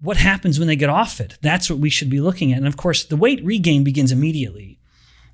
what happens when they get off it? That's what we should be looking at. And of course, the weight regain begins immediately.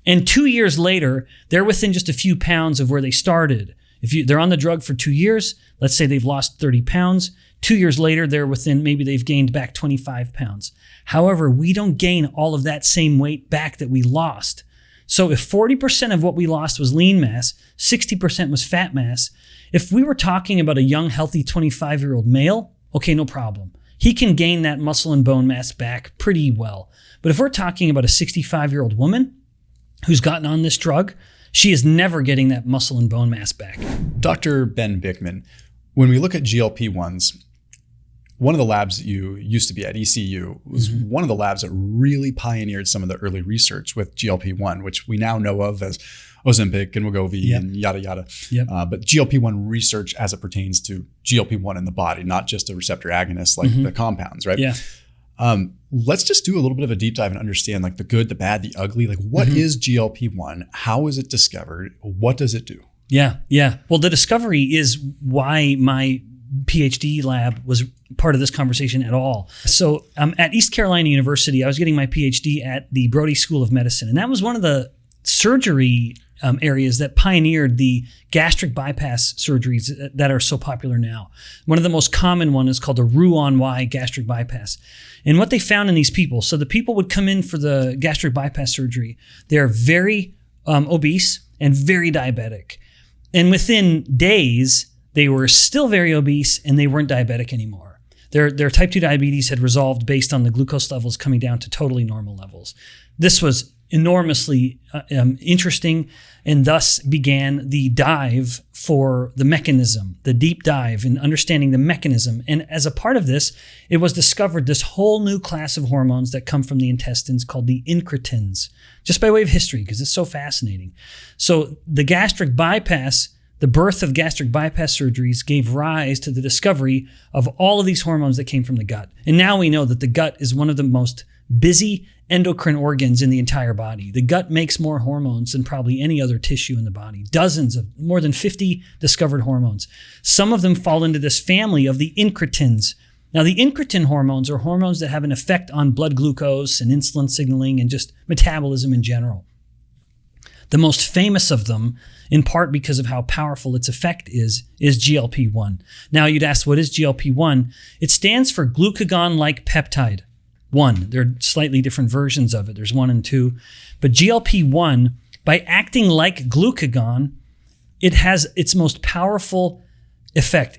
And 2 years later, they're within just a few pounds of where they started. If they're on the drug for 2 years, let's say they've lost 30 pounds. 2 years later, they're within, maybe they've gained back 25 pounds. However, we don't gain all of that same weight back that we lost. So if 40% of what we lost was lean mass, 60% was fat mass, if we were talking about a young, healthy 25-year-old male, okay, no problem. He can gain that muscle and bone mass back pretty well. But if we're talking about a 65-year-old woman who's gotten on this drug, she is never getting that muscle and bone mass back. Dr. Ben Bikman, when we look at GLP-1s, one of the labs that you used to be at, ECU, was one of the labs that really pioneered some of the early research with GLP-1, which we now know of as Ozempic and Wegovy and yada, yada. But GLP-1 research as it pertains to GLP-1 in the body, not just a receptor agonist like the compounds, right? Let's just do a little bit of a deep dive and understand like the good, the bad, the ugly. Like what is GLP-1? How is it discovered? What does it do? Well, the discovery is why my PhD lab was part of this conversation at all. So at East Carolina University, I was getting my PhD at the Brody School of Medicine. And that was one of the surgery areas that pioneered the gastric bypass surgeries that are so popular now. One of the most common one is called a Roux-en-Y gastric bypass. And what they found in these people, so the people would come in for the gastric bypass surgery, they're very obese and very diabetic. And within days, they were still very obese and they weren't diabetic anymore. Their type 2 diabetes had resolved based on the glucose levels coming down to totally normal levels. This was enormously interesting, and thus began the dive for the mechanism, the deep dive in understanding the mechanism. And as a part of this, it was discovered this whole new class of hormones that come from the intestines called the incretins, just by way of history, because it's so fascinating. So the gastric bypass, the birth of gastric bypass surgeries gave rise to the discovery of all of these hormones that came from the gut. And now we know that the gut is one of the most busy endocrine organs in the entire body. The gut makes more hormones than probably any other tissue in the body. Dozens of, more than 50 discovered hormones. Some of them fall into this family of the incretins. Now, the incretin hormones are hormones that have an effect on blood glucose and insulin signaling and just metabolism in general. The most famous of them, in part because of how powerful its effect is GLP-1. Now, you'd ask, what is GLP-1? It stands for glucagon-like peptide 1. There are slightly different versions of it. There's 1 and 2. But GLP-1, by acting like glucagon, it has its most powerful effect.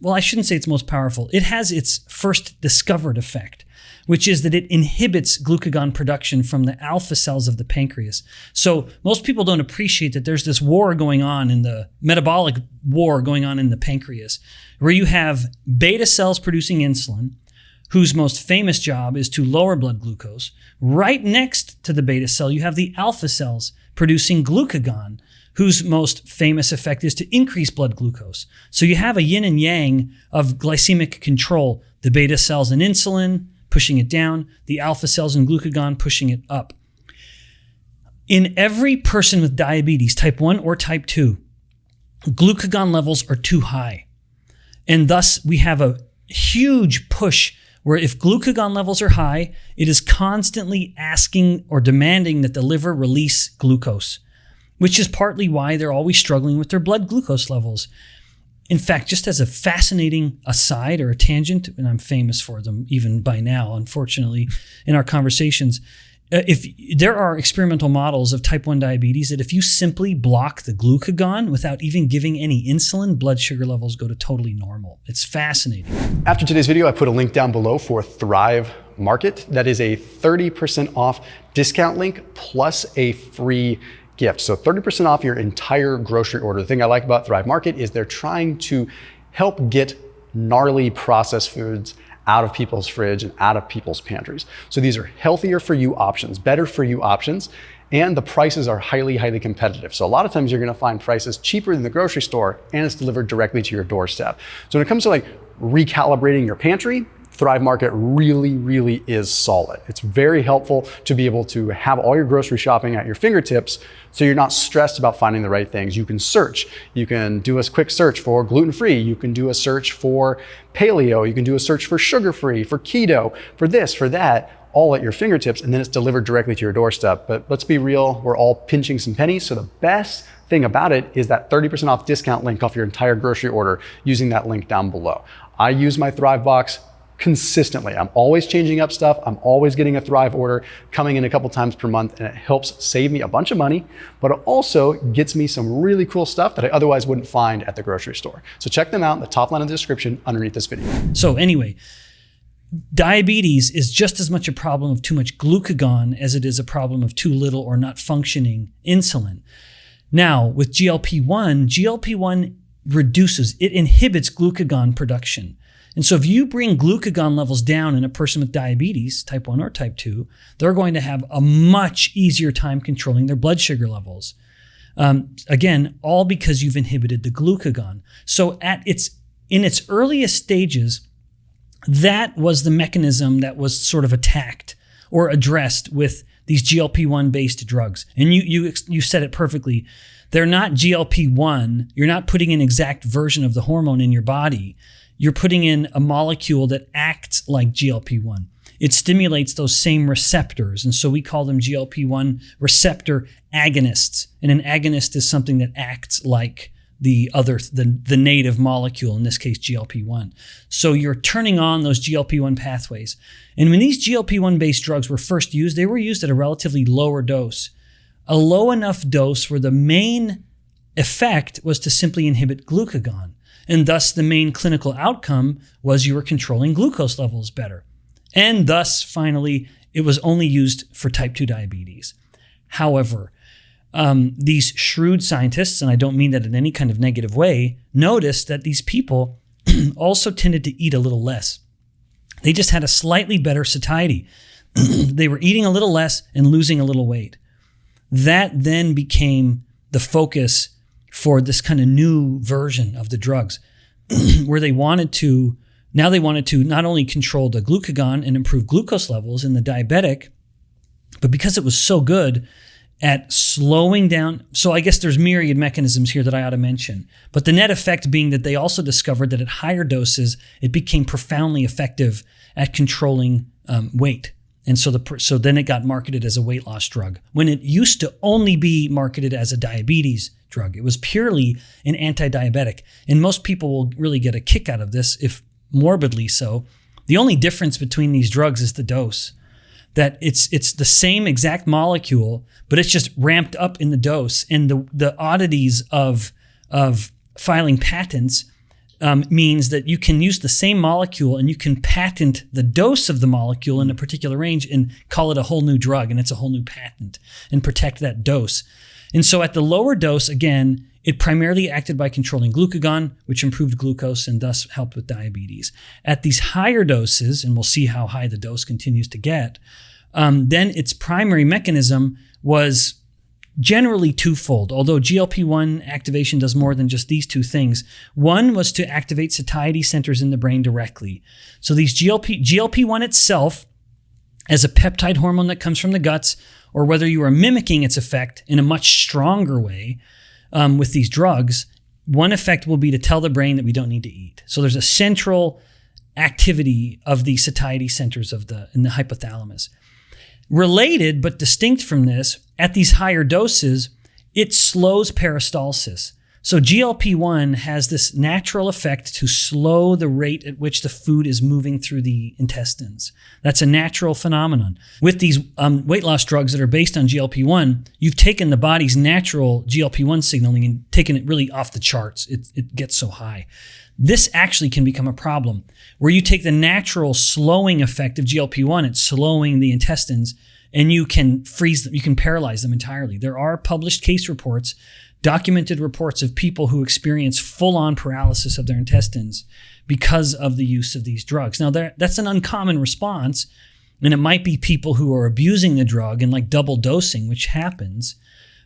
Well, I shouldn't say it's most powerful. It has its first discovered effect, which is that it inhibits glucagon production from the alpha cells of the pancreas. So most people don't appreciate that there's this war going on in the metabolic war going on in the pancreas, where you have beta cells producing insulin, whose most famous job is to lower blood glucose. Right next to the beta cell, you have the alpha cells producing glucagon, whose most famous effect is to increase blood glucose. So you have a yin and yang of glycemic control, the beta cells and insulin pushing it down, the alpha cells and glucagon pushing it up. In every person with diabetes, type 1 or type 2, glucagon levels are too high. And thus we have a huge push where if glucagon levels are high, it is constantly asking or demanding that the liver release glucose, which is partly why they're always struggling with their blood glucose levels. In fact, just as a fascinating aside or a tangent, and I'm famous for them even by now, unfortunately, in our conversations, if there are experimental models of type 1 diabetes that if you simply block the glucagon without even giving any insulin, blood sugar levels go to totally normal. It's fascinating. After today's video, I put a link down below for Thrive Market. That is a 30% off discount link plus a free gift. So 30% off your entire grocery order. The thing I like about Thrive Market is they're trying to help get gnarly processed foods out of people's fridge and out of people's pantries. So these are healthier for you options, better for you options, and the prices are highly, highly competitive. So a lot of times you're gonna find prices cheaper than the grocery store and it's delivered directly to your doorstep. So when it comes to like recalibrating your pantry, Thrive Market really, really is solid. It's very helpful to be able to have all your grocery shopping at your fingertips so you're not stressed about finding the right things. You can search. You can do a quick search for gluten-free. You can do a search for paleo. You can do a search for sugar-free, for keto, for this, for that, all at your fingertips, and then it's delivered directly to your doorstep. But let's be real, we're all pinching some pennies, so the best thing about it is that 30% off discount link off your entire grocery order using that link down below. I use my Thrive box consistently. I'm always changing up stuff. I'm always getting a Thrive order coming in a couple times per month, and it helps save me a bunch of money, but it also gets me some really cool stuff that I otherwise wouldn't find at the grocery store. So check them out in the top line of the description underneath this video. So anyway, diabetes is just as much a problem of too much glucagon as it is a problem of too little or not functioning insulin. Now, with GLP-1 reduces, it inhibits glucagon production. And so if you bring glucagon levels down in a person with diabetes, type 1 or type 2, they're going to have a much easier time controlling their blood sugar levels. Again, all because you've inhibited the glucagon. So in its earliest stages, that was the mechanism that was sort of attacked or addressed with these GLP-1 based drugs. And you said it perfectly. They're not GLP-1. You're not putting an exact version of the hormone in your body. You're putting in a molecule that acts like GLP-1. It stimulates those same receptors. And so we call them GLP-1 receptor agonists. And an agonist is something that acts like the native molecule, in this case, GLP-1. So you're turning on those GLP-1 pathways. And when these GLP-1 based drugs were first used, they were used at a relatively lower dose. A low enough dose where the main effect was to simply inhibit glucagon. And thus the main clinical outcome was you were controlling glucose levels better. And thus, finally, it was only used for type 2 diabetes. However, these shrewd scientists, and I don't mean that in any kind of negative way, noticed that these people also tended to eat a little less. They just had a slightly better satiety. They were eating a little less and losing a little weight. That then became the focus for this kind of new version of the drugs, where they wanted to not only control the glucagon and improve glucose levels in the diabetic, but because it was so good at slowing down. So I guess there's myriad mechanisms here that I ought to mention. But the net effect being that they also discovered that at higher doses, it became profoundly effective at controlling weight. And so then it got marketed as a weight loss drug, when it used to only be marketed as a diabetes drug. It was purely an anti-diabetic. And most people will really get a kick out of this, if morbidly so. The only difference between these drugs is the dose. That it's the same exact molecule, but it's just ramped up in the dose. And the oddities of filing patents means that you can use the same molecule and you can patent the dose of the molecule in a particular range and call it a whole new drug, and it's a whole new patent, and protect that dose. And so at the lower dose, again, it primarily acted by controlling glucagon, which improved glucose and thus helped with diabetes. At these higher doses, and we'll see how high the dose continues to get, then its primary mechanism was generally twofold, although GLP-1 activation does more than just these two things. One was to activate satiety centers in the brain directly. So these GLP-1 itself, as a peptide hormone that comes from the guts, or whether you are mimicking its effect in a much stronger way with these drugs, one effect will be to tell the brain that we don't need to eat. So there's a central activity of the satiety centers in the hypothalamus. Related but distinct from this, at these higher doses, it slows peristalsis. So GLP-1 has this natural effect to slow the rate at which the food is moving through the intestines. That's a natural phenomenon. With these weight loss drugs that are based on GLP-1, you've taken the body's natural GLP-1 signaling and taken it really off the charts. It gets so high. This actually can become a problem, where you take the natural slowing effect of GLP-1, it's slowing the intestines, and you can freeze them, you can paralyze them entirely. There are published case reports, documented reports of people who experience full-on paralysis of their intestines because of the use of these drugs. Now, that's an uncommon response, and it might be people who are abusing the drug and like double dosing, which happens,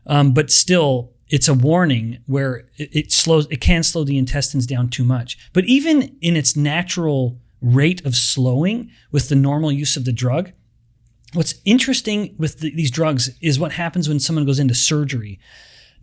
but still, it's a warning where it can slow the intestines down too much. But even in its natural rate of slowing with the normal use of the drug. What's interesting with these drugs is what happens when someone goes into surgery.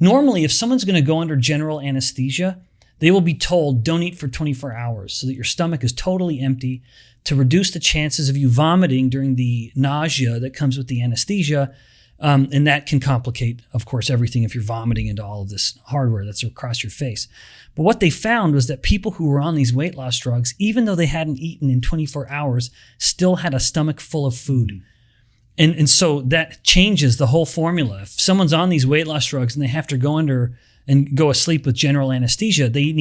Normally, if someone's going to go under general anesthesia, they will be told, don't eat for 24 hours so that your stomach is totally empty to reduce the chances of you vomiting during the nausea that comes with the anesthesia. And that can complicate, of course, everything if you're vomiting into all of this hardware that's across your face. But what they found was that people who were on these weight loss drugs, even though they hadn't eaten in 24 hours, still had a stomach full of food. And so that changes the whole formula. If someone's on these weight loss drugs and they have to go under and go asleep with general anesthesia, they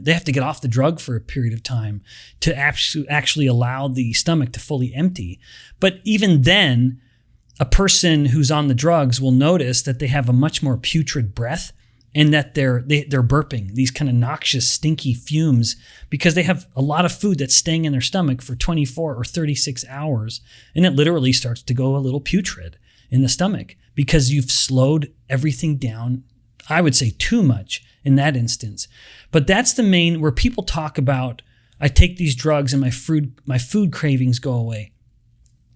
have to get off the drug for a period of time to actually allow the stomach to fully empty. But even then, a person who's on the drugs will notice that they have a much more putrid breath and that they're burping these kind of noxious, stinky fumes because they have a lot of food that's staying in their stomach for 24 or 36 hours. And it literally starts to go a little putrid in the stomach because you've slowed everything down, I would say too much in that instance. But that's the main, where people talk about, I take these drugs and my food cravings go away.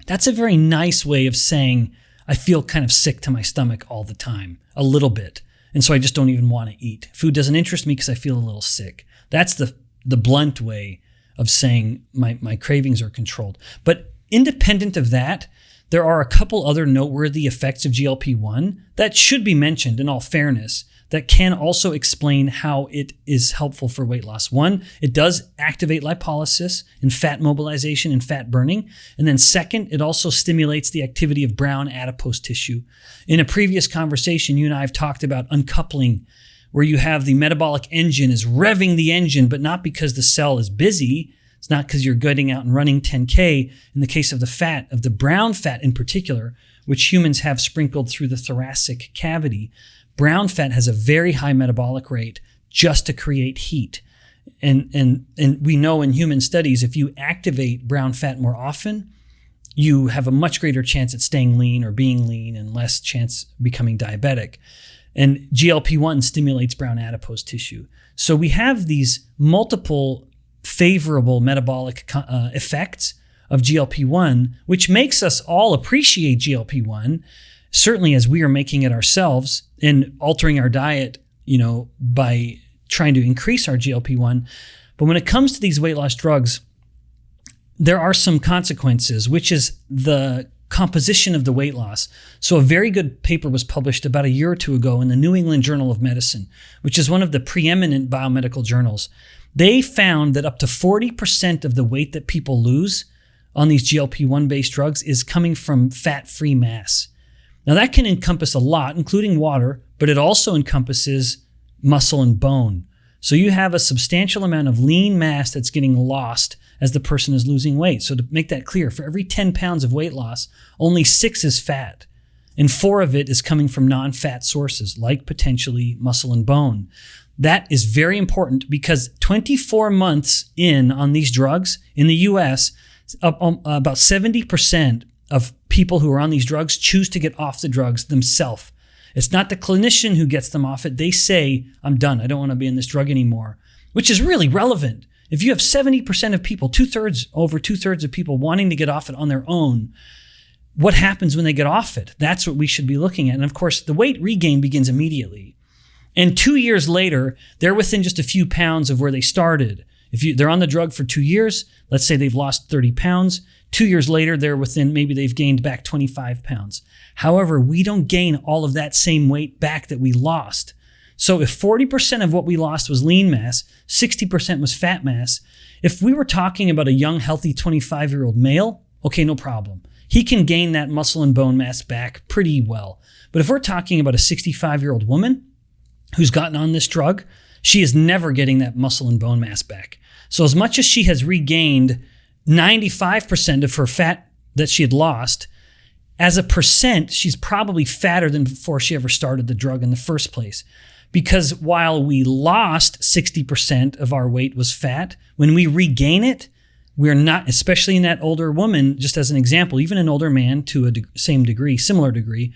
That's a very nice way of saying I feel kind of sick to my stomach all the time, a little bit. And so I just don't even want to eat. Food doesn't interest me because I feel a little sick. That's the blunt way of saying my cravings are controlled. But independent of that, there are a couple other noteworthy effects of GLP-1 that should be mentioned in all fairness that can also explain how it is helpful for weight loss. One, it does activate lipolysis and fat mobilization and fat burning. And then second, it also stimulates the activity of brown adipose tissue. In a previous conversation, you and I have talked about uncoupling, where you have the metabolic engine is revving the engine, but not because the cell is busy. It's not because you're getting out and running 10K. In the case of the fat, of the brown fat in particular, which humans have sprinkled through the thoracic cavity, brown fat has a very high metabolic rate just to create heat. And we know in human studies, if you activate brown fat more often, you have a much greater chance at staying lean or being lean and less chance of becoming diabetic. And GLP-1 stimulates brown adipose tissue. So we have these multiple favorable metabolic effects of GLP-1, which makes us all appreciate GLP-1, certainly as we are making it ourselves and altering our diet, by trying to increase our GLP-1. But when it comes to these weight loss drugs, there are some consequences, which is the composition of the weight loss. So a very good paper was published about a year or two ago in the New England Journal of Medicine, which is one of the preeminent biomedical journals. They found that up to 40% of the weight that people lose on these GLP-1 based drugs is coming from fat-free mass. Now that can encompass a lot, including water, but it also encompasses muscle and bone. So you have a substantial amount of lean mass that's getting lost as the person is losing weight. So to make that clear, for every 10 pounds of weight loss, only 6 is fat, and 4 of it is coming from non-fat sources, like potentially muscle and bone. That is very important because 24 months in on these drugs in the US, about 70% of people who are on these drugs choose to get off the drugs themselves. It's not the clinician who gets them off it. They say, I'm done. I don't want to be in this drug anymore, which is really relevant. If you have 70% of people, over two-thirds of people wanting to get off it on their own, what happens when they get off it? That's what we should be looking at. And of course, the weight regain begins immediately. And 2 years later, they're within just a few pounds of where they started. If they're on the drug for 2 years, let's say they've lost 30 pounds. 2 years later, maybe they've gained back 25 pounds. However, we don't gain all of that same weight back that we lost. So if 40% of what we lost was lean mass, 60% was fat mass, if we were talking about a young, healthy 25-year-old male, okay, no problem. He can gain that muscle and bone mass back pretty well. But if we're talking about a 65-year-old woman who's gotten on this drug, she is never getting that muscle and bone mass back. So as much as she has regained 95% of her fat that she had lost, as a percent, she's probably fatter than before she ever started the drug in the first place. Because while we lost 60% of our weight was fat, when we regain it, we're not, especially in that older woman, just as an example, even an older man to a similar degree,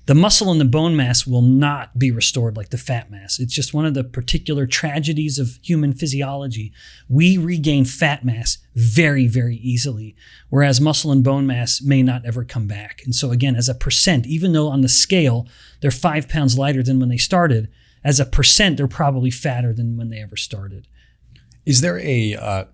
The muscle and the bone mass will not be restored like the fat mass. It's just one of the particular tragedies of human physiology. We regain fat mass very, very easily, whereas muscle and bone mass may not ever come back. And so again, as a percent, even though on the scale they're 5 pounds lighter than when they started, as a percent, they're probably fatter than when they ever started. Is there a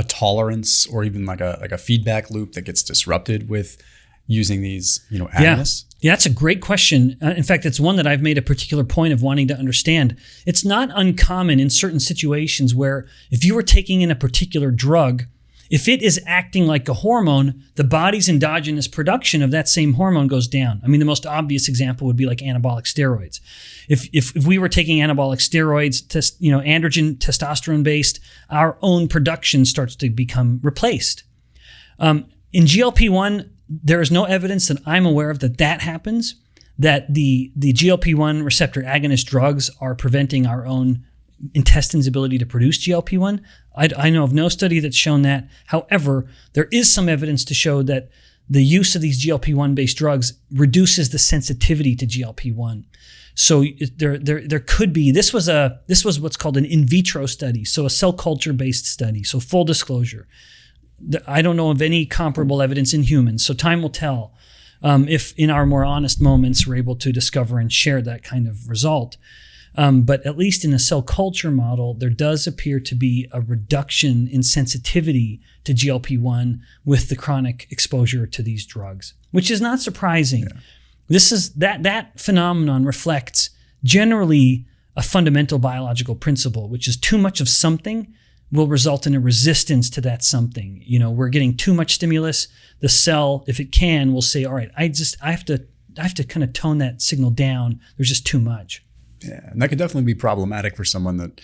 tolerance or even like a feedback loop that gets disrupted with using these, agonists? Yeah, that's a great question. In fact, it's one that I've made a particular point of wanting to understand. It's not uncommon in certain situations where if you were taking in a particular drug, if it is acting like a hormone, the body's endogenous production of that same hormone goes down. I mean, the most obvious example would be like anabolic steroids. If we were taking anabolic steroids, androgen, testosterone based, our own production starts to become replaced. In GLP-1, there is no evidence that I'm aware of that happens, that the GLP-1 receptor agonist drugs are preventing our own intestine's ability to produce GLP-1. I know of no study that's shown that. However, there is some evidence to show that the use of these GLP-1 based drugs reduces the sensitivity to GLP-1. So there could be, this was what's called an in vitro study, so a cell culture based study. So full disclosure, I don't know of any comparable evidence in humans. So time will tell if in our more honest moments we're able to discover and share that kind of result. But at least in a cell culture model, there does appear to be a reduction in sensitivity to GLP-1 with the chronic exposure to these drugs, which is not surprising. Yeah. This is that phenomenon reflects generally a fundamental biological principle, which is too much of something will result in a resistance to that something. We're getting too much stimulus. The cell, if it can, will say, all right, I have to kind of tone that signal down. There's just too much. Yeah, and that could definitely be problematic for someone that,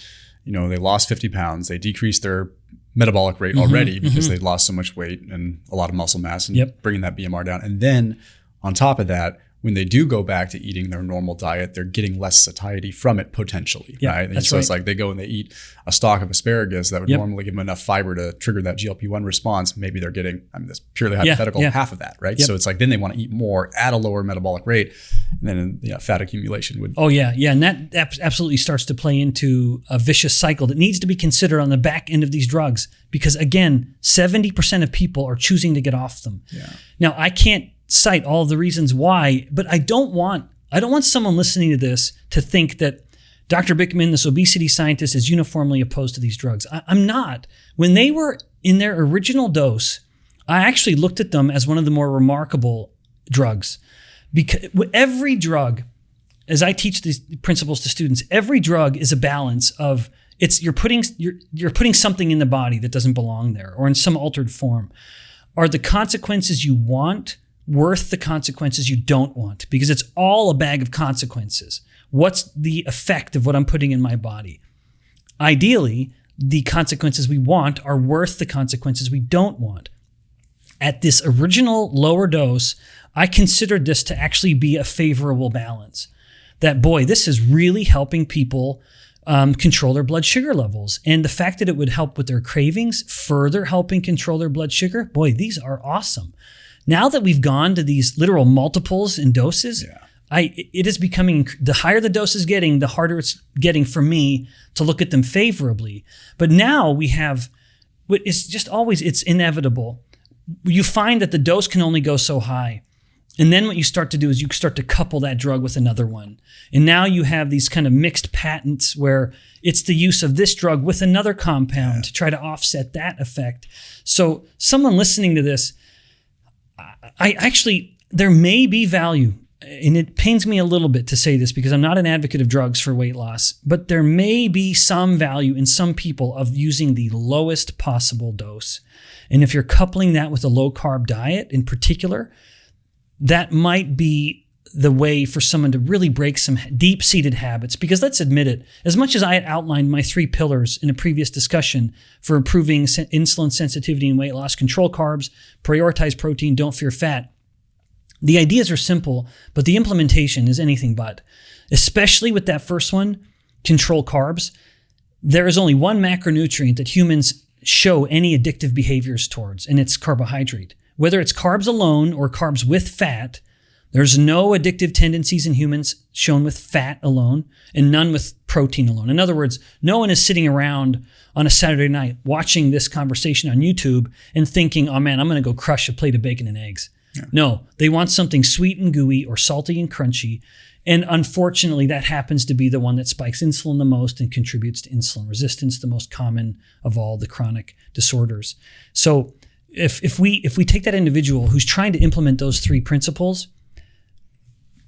they lost 50 pounds, they decreased their metabolic rate already because they lost so much weight and a lot of muscle mass and bringing that BMR down. And then on top of that, when they do go back to eating their normal diet, they're getting less satiety from it potentially, right? And so it's like they go and they eat a stalk of asparagus that would normally give them enough fiber to trigger that GLP-1 response. Maybe they're getting, that's purely hypothetical, half of that, right? So it's like then they want to eat more at a lower metabolic rate, and then fat accumulation would. Oh yeah, and that absolutely starts to play into a vicious cycle that needs to be considered on the back end of these drugs, because again, 70% of people are choosing to get off them. Yeah. Now I can't cite all of the reasons why, but I don't want someone listening to this to think that Dr. Bikman, this obesity scientist, is uniformly opposed to these drugs. I'm not. When they were in their original dose, I actually looked at them as one of the more remarkable drugs, because every drug, as I teach these principles to students, every drug is a balance of you're putting something in the body that doesn't belong there or in some altered form. Are the consequences you want worth the consequences you don't want? Because it's all a bag of consequences. What's the effect of what I'm putting in my body? Ideally, the consequences we want are worth the consequences we don't want. At this original lower dose, I considered this to actually be a favorable balance. That, boy, this is really helping people control their blood sugar levels. And the fact that it would help with their cravings, further helping control their blood sugar, boy, these are awesome. Now that we've gone to these literal multiples in doses, it is becoming, the higher the dose is getting, the harder it's getting for me to look at them favorably. But now we have, it's inevitable. You find that the dose can only go so high. And then what you start to do is you start to couple that drug with another one. And now you have these kind of mixed patents where it's the use of this drug with another compound to try to offset that effect. So someone listening to this, there may be value, and it pains me a little bit to say this because I'm not an advocate of drugs for weight loss, but there may be some value in some people of using the lowest possible dose. And if you're coupling that with a low carb diet in particular, that might be the way for someone to really break some deep-seated habits. Because let's admit it, as much as I had outlined my 3 pillars in a previous discussion for improving insulin sensitivity and weight loss: control carbs, prioritize protein, don't fear fat. The ideas are simple, but the implementation is anything but. Especially with that first one, control carbs. There is only one macronutrient that humans show any addictive behaviors towards, and it's carbohydrate. Whether it's carbs alone or carbs with fat, There's no addictive tendencies in humans shown with fat alone and none with protein alone. In other words, no one is sitting around on a Saturday night watching this conversation on YouTube and thinking, oh man, I'm going to go crush a plate of bacon and eggs. Yeah. No, they want something sweet and gooey or salty and crunchy. And unfortunately, that happens to be the one that spikes insulin the most and contributes to insulin resistance, the most common of all the chronic disorders. So if we take that individual who's trying to implement those three principles,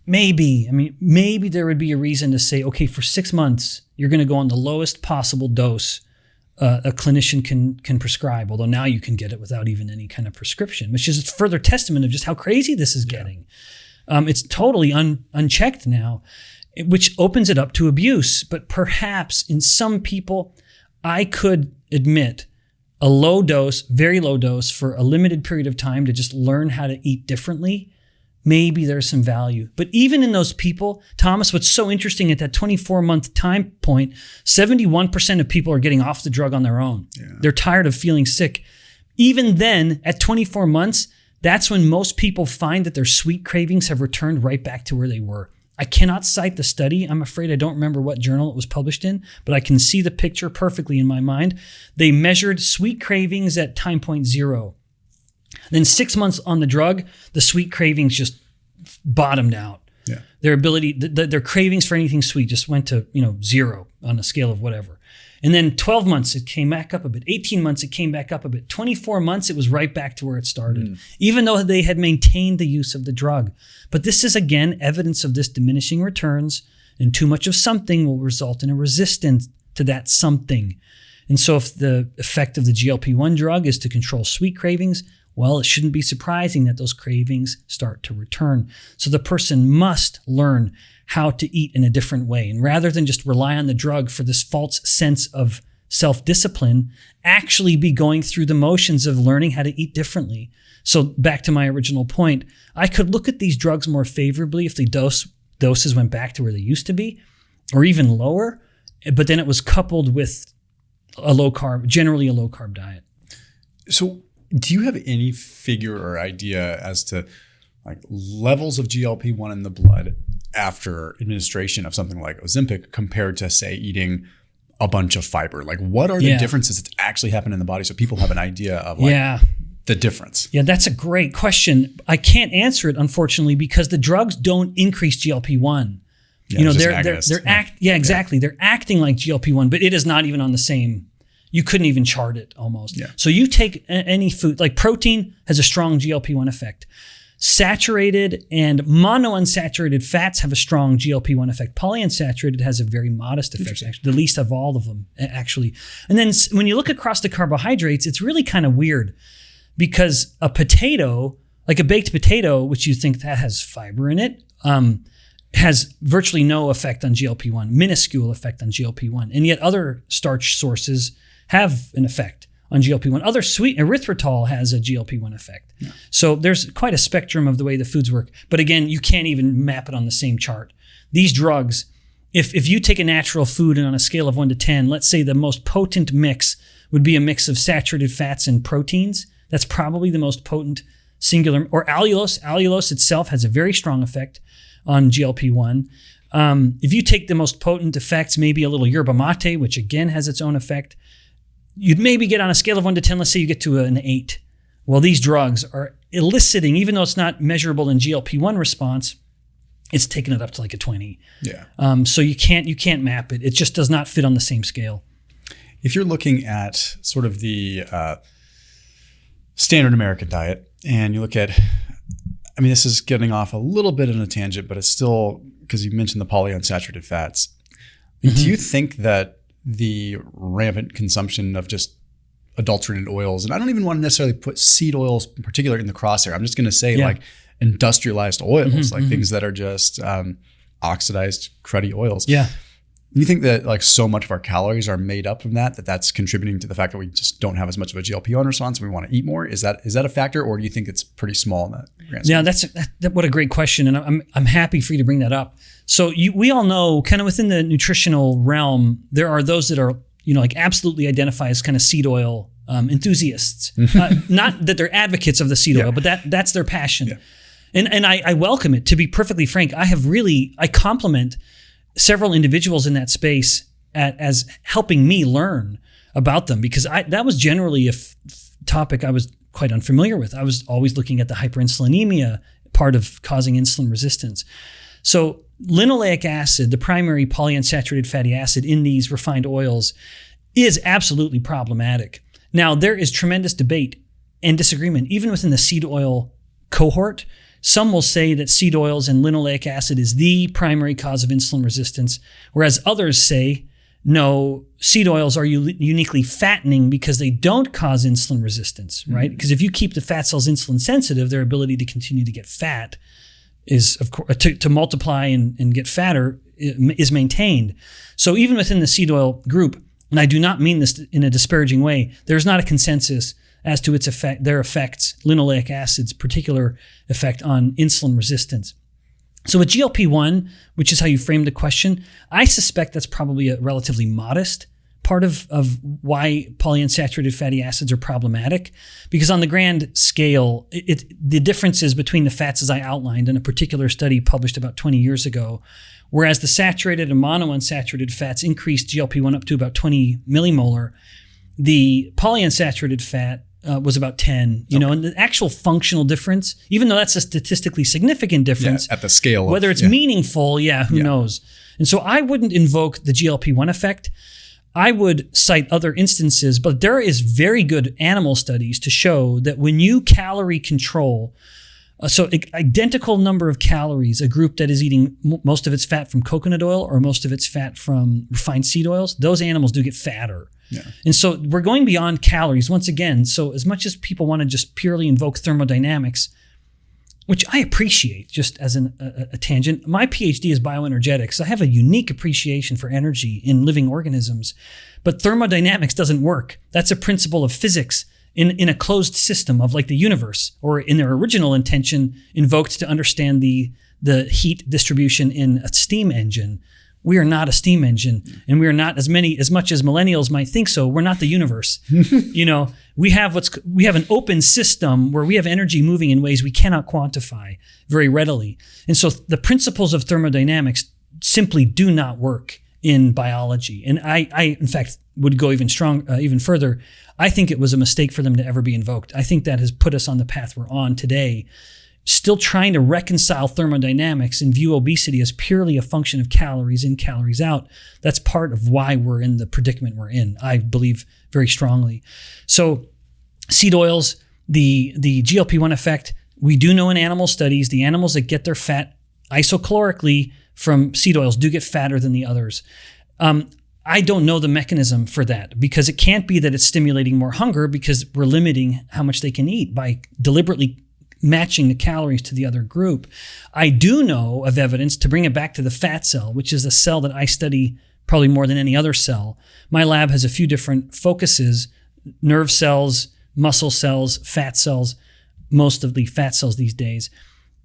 maybe there would be a reason to say, okay, for 6 months, you're going to go on the lowest possible dose a clinician can prescribe, although now you can get it without even any kind of prescription, which is a further testament of just how crazy this is getting. It's totally unchecked now, which opens it up to abuse. But perhaps in some people, I could admit a low dose, very low dose for a limited period of time to just learn how to eat differently. Maybe there's some value. But even in those people, Thomas, what's so interesting at that 24-month time point, 71% of people are getting off the drug on their own. Yeah. They're tired of feeling sick. Even then, at 24 months, that's when most people find that their sweet cravings have returned right back to where they were. I cannot cite the study. I'm afraid I don't remember what journal it was published in, but I can see the picture perfectly in my mind. They measured sweet cravings at time point 0. Then 6 months on the drug, the sweet cravings just bottomed out. Yeah. Their ability, their cravings for anything sweet just went to 0 on a scale of whatever. And then 12 months, it came back up a bit. 18 months, it came back up a bit. 24 months, it was right back to where it started, even though they had maintained the use of the drug. But this is, again, evidence of this diminishing returns, and too much of something will result in a resistance to that something. And so if the effect of the GLP-1 drug is to control sweet cravings, well, it shouldn't be surprising that those cravings start to return. So the person must learn how to eat in a different way. And rather than just rely on the drug for this false sense of self-discipline, actually be going through the motions of learning how to eat differently. So back to my original point, I could look at these drugs more favorably if the doses went back to where they used to be, or even lower, but then it was coupled with generally a low carb diet. So do you have any figure or idea as to like levels of GLP-1 in the blood after administration of something like Ozempic compared to, say, eating a bunch of fiber? Like, what are the differences that actually happen in the body so people have an idea of the difference? Yeah, that's a great question. I can't answer it, unfortunately, because the drugs don't increase GLP-1. They're acting like GLP-1, but it is not even on the same. You couldn't even chart it almost. Yeah. So you take any food, like protein has a strong GLP-1 effect. Saturated and monounsaturated fats have a strong GLP-1 effect. Polyunsaturated has a very modest effect, actually, the least of all of them, actually. And then when you look across the carbohydrates, it's really kind of weird because a potato, like a baked potato, which you think that has fiber in it, has virtually no effect on GLP-1, minuscule effect on GLP-1. And yet other starch sources have an effect on GLP-1. Other sweet erythritol has a GLP-1 effect. Yeah. So there's quite a spectrum of the way the foods work. But again, you can't even map it on the same chart. These drugs, if you take a natural food and on a scale of 1 to 10, let's say the most potent mix would be a mix of saturated fats and proteins. That's probably the most potent singular, or allulose. Allulose itself has a very strong effect on GLP-1. If you take the most potent effects, maybe a little yerba mate, which again has its own effect, you'd maybe get on a scale of 1 to 10, let's say you get to an 8. Well, these drugs are eliciting, even though it's not measurable in GLP-1 response, it's taking it up to like a 20. Yeah. So you can't map it. It just does not fit on the same scale. If you're looking at sort of the standard American diet, and you look at, I mean, this is getting off a little bit in a tangent, but it's still, because you mentioned the polyunsaturated fats. Mm-hmm. Do you think that the rampant consumption of just adulterated oils, and I don't even want to necessarily put seed oils in particular in the crosshair, I'm just going to say like industrialized oils, like things that are just oxidized, cruddy oils. Yeah. You think that like so much of our calories are made up from that's contributing to the fact that we just don't have as much of a GLP-1 response and we want to eat more? Is that a factor, or do you think it's pretty small in that grand scheme? Yeah, what a great question, and I'm happy for you to bring that up. So we all know, kind of within the nutritional realm, there are those that are like absolutely identify as kind of seed oil enthusiasts. Not that they're advocates of the seed oil, but that's their passion. Yeah. And I welcome it. To be perfectly frank, I compliment several individuals in that space as helping me learn about them, because that was generally a topic I was quite unfamiliar with. I was always looking at the hyperinsulinemia part of causing insulin resistance. So linoleic acid, the primary polyunsaturated fatty acid in these refined oils, is absolutely problematic. Now, there is tremendous debate and disagreement, even within the seed oil cohort. Some will say that seed oils and linoleic acid is the primary cause of insulin resistance, whereas others say, no, seed oils are uniquely fattening because they don't cause insulin resistance, right? Because if you keep the fat cells insulin sensitive, their ability to continue to get fat is, of course, to multiply and get fatter is maintained. So even within the seed oil group, and I do not mean this in a disparaging way, there's not a consensus as to their effects, linoleic acid's particular effect on insulin resistance. So with GLP-1, which is how you framed the question, I suspect that's probably a relatively modest part of why polyunsaturated fatty acids are problematic, because on the grand scale, the differences between the fats, as I outlined in a particular study published about 20 years ago, whereas the saturated and monounsaturated fats increased GLP-1 up to about 20 millimolar, the polyunsaturated fat was about 10, and the actual functional difference, even though that's a statistically significant difference, at the scale, whether it's meaningful, who knows? And so I wouldn't invoke the GLP-1 effect. I would cite other instances, but there is very good animal studies to show that when you calorie control, so identical number of calories, a group that is eating most of its fat from coconut oil or most of its fat from refined seed oils, those animals do get fatter. Yeah. And so we're going beyond calories once again. So as much as people want to just purely invoke thermodynamics, which I appreciate just as a tangent, my PhD is bioenergetics. I have a unique appreciation for energy in living organisms, but thermodynamics doesn't work. That's a principle of physics in a closed system of like the universe, or in their original intention invoked to understand the heat distribution in a steam engine. We are not a steam engine, and we are not as much as millennials might think so. We're not the universe. We have an open system where we have energy moving in ways we cannot quantify very readily. And so the principles of thermodynamics simply do not work in biology. And I in fact would go even further. I think it was a mistake for them to ever be invoked. I think that has put us on the path we're on today, still trying to reconcile thermodynamics and view obesity as purely a function of calories in, calories out. That's part of why we're in the predicament we're in, I believe very strongly. So seed oils, the GLP-1 effect, we do know in animal studies, the animals that get their fat isocalorically from seed oils do get fatter than the others. I don't know the mechanism for that, because it can't be that it's stimulating more hunger, because we're limiting how much they can eat by deliberately matching the calories to the other group. I do know of evidence, to bring it back to the fat cell, which is a cell that I study probably more than any other cell. My lab has a few different focuses: nerve cells, muscle cells, fat cells, most of the fat cells these days.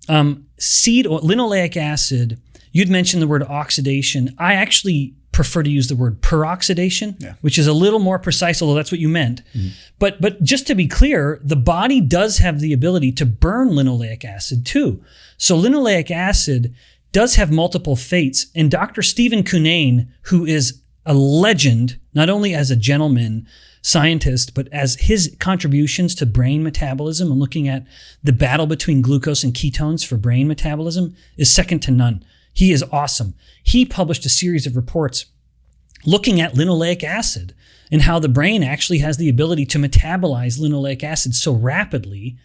Linoleic acid, you'd mentioned the word oxidation. I actually prefer to use the word peroxidation, which is a little more precise, although that's what you meant. Mm-hmm. But just to be clear, the body does have the ability to burn linoleic acid too. So linoleic acid does have multiple fates. And Dr. Stephen Cunnane, who is a legend, not only as a gentleman scientist, but as his contributions to brain metabolism and looking at the battle between glucose and ketones for brain metabolism, is second to none. He is awesome. He published a series of reports looking at linoleic acid and how the brain actually has the ability to metabolize linoleic acid so rapidly,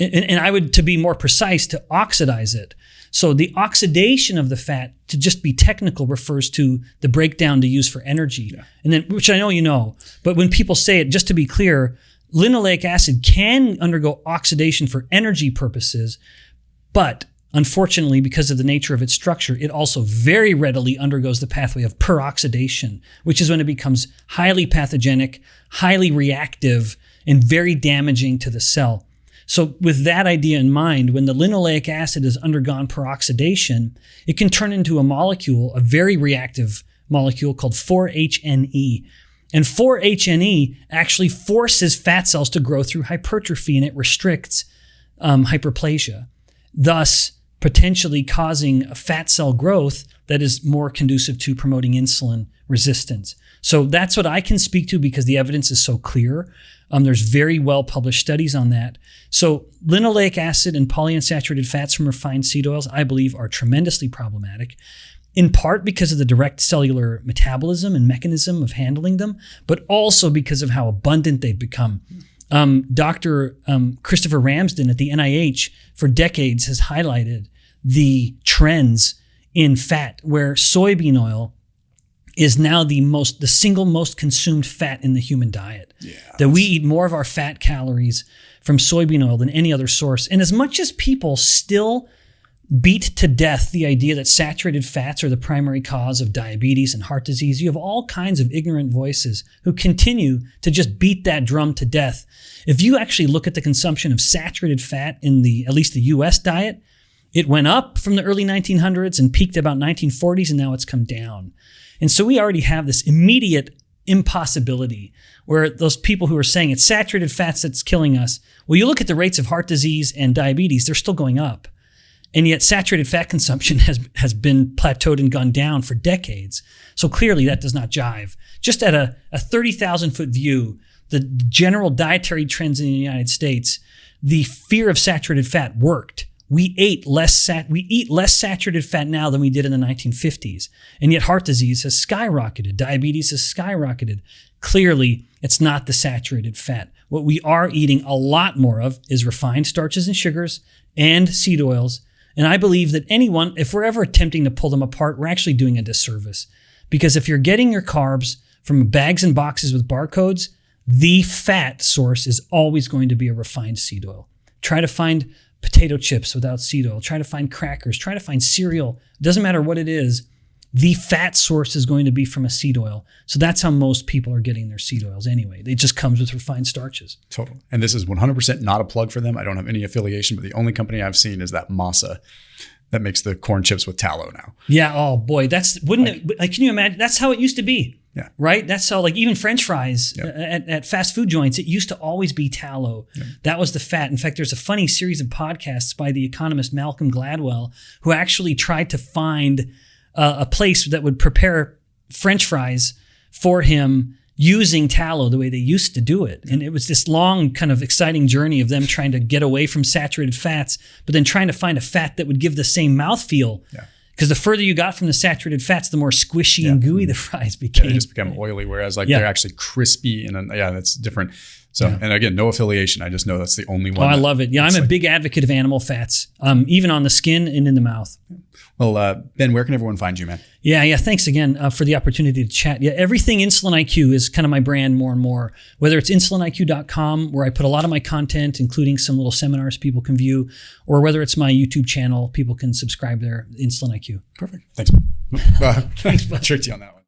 and I would, to be more precise, to oxidize it. So the oxidation of the fat, to just be technical, refers to the breakdown to use for energy. Yeah. And then, which I know you know, but when people say it, just to be clear, linoleic acid can undergo oxidation for energy purposes, but unfortunately, because of the nature of its structure, it also very readily undergoes the pathway of peroxidation, which is when it becomes highly pathogenic, highly reactive, and very damaging to the cell. So with that idea in mind, when the linoleic acid has undergone peroxidation, it can turn into a molecule, a very reactive molecule called 4-HNE. And 4-HNE actually forces fat cells to grow through hypertrophy, and it restricts hyperplasia. thus potentially causing a fat cell growth that is more conducive to promoting insulin resistance. So that's what I can speak to because the evidence is so clear. There's very well published studies on that. So linoleic acid and polyunsaturated fats from refined seed oils, I believe, are tremendously problematic, in part because of the direct cellular metabolism and mechanism of handling them, but also because of how abundant they've become. Dr. Christopher Ramsden at the NIH for decades has highlighted the trends in fat, where soybean oil is now the single most consumed fat in the human diet. Yeah, that we eat more of our fat calories from soybean oil than any other source. And as much as people still beat to death the idea that saturated fats are the primary cause of diabetes and heart disease, you have all kinds of ignorant voices who continue to just beat that drum to death. If you actually look at the consumption of saturated fat in at least the US diet, it went up from the early 1900s and peaked about 1940s, and now it's come down. And so we already have this immediate impossibility where those people who are saying it's saturated fats that's killing us, well, you look at the rates of heart disease and diabetes, they're still going up. And yet saturated fat consumption has been plateaued and gone down for decades. So clearly that does not jive. Just at a 30,000-foot view, the general dietary trends in the United States, the fear of saturated fat worked. We eat less saturated fat now than we did in the 1950s. And yet heart disease has skyrocketed. Diabetes has skyrocketed. Clearly, it's not the saturated fat. What we are eating a lot more of is refined starches and sugars and seed oils. And I believe that if we're ever attempting to pull them apart, we're actually doing a disservice. Because if you're getting your carbs from bags and boxes with barcodes, the fat source is always going to be a refined seed oil. Try to find potato chips without seed oil. Try to find crackers. Try to find cereal. It doesn't matter what it is. The fat source is going to be from a seed oil. So that's how most people are getting their seed oils anyway. It just comes with refined starches. Total. And this is 100% not a plug for them. I don't have any affiliation, but the only company I've seen is that Masa that makes the corn chips with tallow now. Yeah. Oh boy. Can you imagine? That's how it used to be. Yeah. Right? That's how, like, even French fries at fast food joints, it used to always be tallow. Yeah. That was the fat. In fact, there's a funny series of podcasts by the economist Malcolm Gladwell, who actually tried to find a place that would prepare French fries for him using tallow the way they used to do it. And it was this long, kind of exciting journey of them trying to get away from saturated fats, but then trying to find a fat that would give the same mouthfeel. Yeah. Because the further you got from the saturated fats, the more squishy and gooey the fries became. They just become oily, whereas they're actually crispy. And that's different. So, and again, no affiliation. I just know that's the only one. Oh, I love it. Yeah, I'm a big advocate of animal fats, even on the skin and in the mouth. Well, Ben, where can everyone find you, man? Yeah. Thanks again for the opportunity to chat. Yeah, everything Insulin IQ is kind of my brand more and more, whether it's insuliniq.com, where I put a lot of my content, including some little seminars people can view, or whether it's my YouTube channel, people can subscribe there, Insulin IQ. Perfect. Thanks, man. Thanks, tricked you on that one.